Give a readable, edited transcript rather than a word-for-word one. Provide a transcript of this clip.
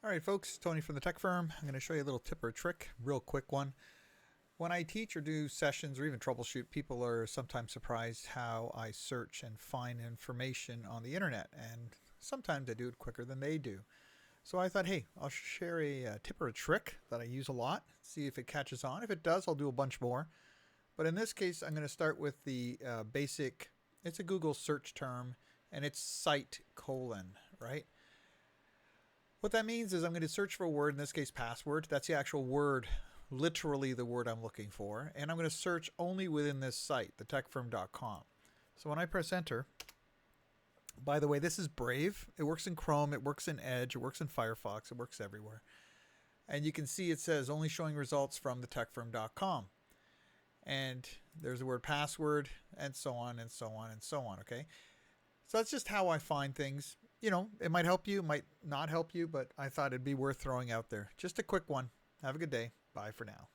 All right, folks, Tony from the Tech Firm. I'm going to show you a little tip or trick, real quick one. When I teach or do sessions or even troubleshoot, people are sometimes surprised how I search and find information on the internet, and sometimes I do it quicker than they do. So I thought, hey, I'll share a tip or a trick that I use a lot, see if it catches on. If it does, I'll do a bunch more. But in this case, I'm going to start with the basic, it's a Google search term, and it's site colon, right? What that means is I'm going to search for a word, in this case password. That's the actual word, literally the word I'm looking for. And I'm going to search only within this site, thetechfirm.com. So when I press enter, by the way, this is Brave. It works in Chrome, it works in Edge, it works in Firefox, it works everywhere. And you can see it says only showing results from thetechfirm.com. And there's the word password, and so on, and so on, and so on, okay? So that's just how I find things. You know, it might help you, might not help you, but I thought it'd be worth throwing out there. Just a quick one. Have a good day. Bye for now.